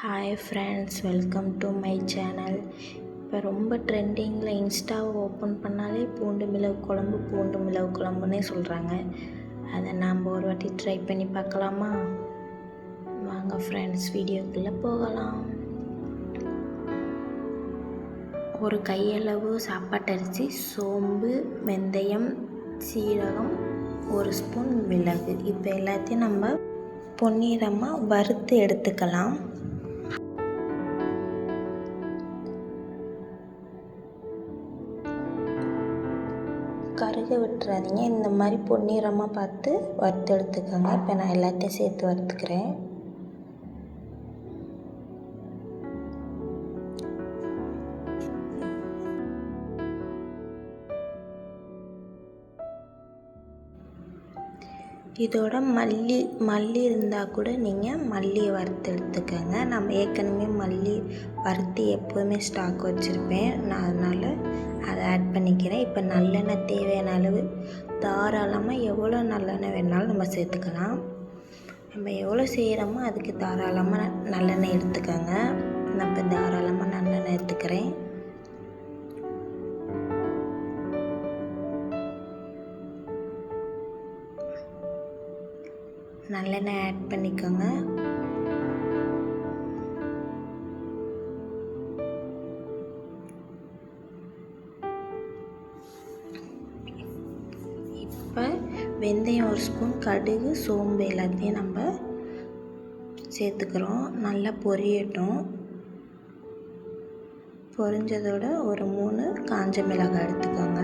Hi friends, welcome to my channel. இப்போ ரொம்ப ட்ரெண்டிங்கில் இன்ஸ்டாவை ஓப்பன் பண்ணாலே பூண்டு மிளகு குழம்புன்னே சொல்கிறாங்க. அதை நாம் ஒரு வாட்டி ட்ரை பண்ணி பார்க்கலாமா? வாங்க ஃப்ரெண்ட்ஸ், வீடியோக்குள்ளே போகலாம். ஒரு கையளவு சாப்பாட்டரிசி, சோம்பு, வெந்தயம், சீரகம், ஒரு ஸ்பூன் மிளகு, இப்போ எல்லாத்தையும் நம்ம பொன்னிறமாக வறுத்து எடுத்துக்கலாம். கருக விட்டுறாதீங்க, இந்த மாதிரி பொன்னிறமாக பார்த்து வறுத்து எடுத்துக்கோங்க. இப்போ நான் எல்லாத்தையும் சேர்த்து வறுத்துக்கிறேன். இதோட மல்லி இருந்தால் கூட நீங்கள் மல்லியை வறுத்து எடுத்துக்கோங்க. நம்ம ஏற்கனவே மல்லி வறுத்து எப்போதுமே ஸ்டாக் வச்சுருப்பேன், நான் அதனால் அதை ஆட் பண்ணிக்கிறேன். இப்போ நல்லெண்ணெய் தேவையான அளவு தாராளமாக எவ்வளோ நல்லெண்ணெய் வேணாலும் நம்ம சேர்த்துக்கலாம். நம்ம எவ்வளோ செய்கிறோமோ அதுக்கு தாராளமாக நல்லெண்ணெய் எடுத்துக்கோங்க. நான் இப்போ தாராளமாக நல்லெண்ணெய் எடுத்துக்கிறேன். நல்லெண்ணெய் ஆட் பண்ணிக்கோங்க. இப்போ வெந்தயம் ஒரு ஸ்பூன், கடுகு, சோம்பு எல்லாத்தையும் நம்ம சேர்த்துக்கிறோம். நல்லா பொரியட்டும். பொரிஞ்சதோட ஒரு 3 காஞ்ச மிளகாய் எடுத்துக்கோங்க.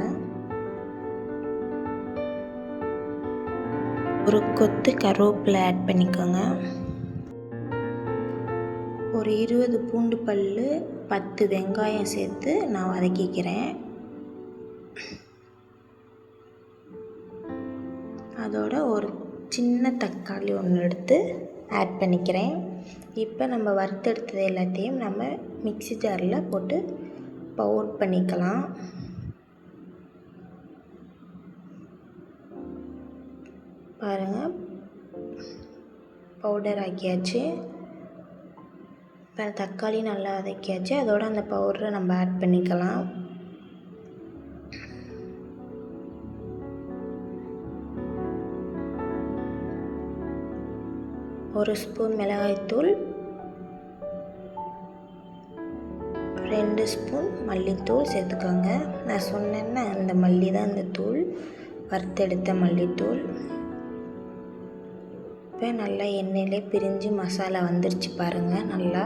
ஒரு கொத்து கருவேப்பிலை ஆட் பண்ணிக்கோங்க. ஒரு 20 பூண்டு பல், 10 வெங்காயம் சேர்த்து நான் வதக்கிக்கிறேன். அதோட ஒரு சின்ன தக்காளி ஒன்று எடுத்து ஆட் பண்ணிக்கிறேன். இப்போ நம்ம வறுத்தெடுத்தது எல்லாத்தையும் நம்ம மிக்ஸி ஜாரில் போட்டு பவுடர் பண்ணிக்கலாம். பாருங்கள், பவுடர் ஆக்கியாச்சு. இப்போ தக்காளி நல்லா வதக்கியாச்சு. அதோட அந்த பவுடரை நம்ம ஆட் பண்ணிக்கலாம். ஒரு ஸ்பூன் மிளகாய்த்தூள், 2 ஸ்பூன் மல்லித்தூள் சேர்த்துக்கோங்க. நான் சொன்னேன்னா அந்த மல்லி தான் அந்த தூள், வறுத்தெடுத்த மல்லித்தூள். இப்போ நல்லா எண்ணெயிலே பிரிஞ்சு மசாலா வந்துருச்சு பாருங்கள் நல்லா.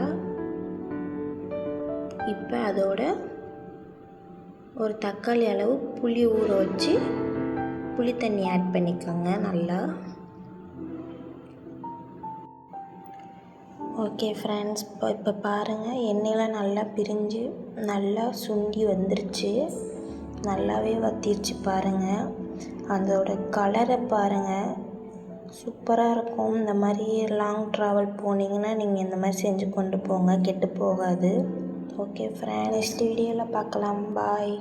இப்போ அதோட ஒரு தக்காளி அளவு புளி ஊற வச்சு புளி தண்ணி ஆட் பண்ணிக்கோங்க நல்லா. ஓகே ஃப்ரெண்ட்ஸ், இப்போ பாருங்கள், எண்ணெயில் நல்லா பிரிஞ்சு நல்லா சுண்டி வந்துருச்சு. நல்லாவே வத்திருச்சு பாருங்கள். அதோட கலரை பாருங்கள், சூப்பராக இருக்கும். இந்த மாதிரி லாங் ட்ராவல் போனீங்கன்னா நீங்கள் இந்த மாதிரி செஞ்சு கொண்டு போங்க, கெட்டு போகாது. ஓகே ஃப்ரெண்ட்ஸ், நெக்ஸ்ட் வீடியோவில் பார்க்கலாம். பாய்.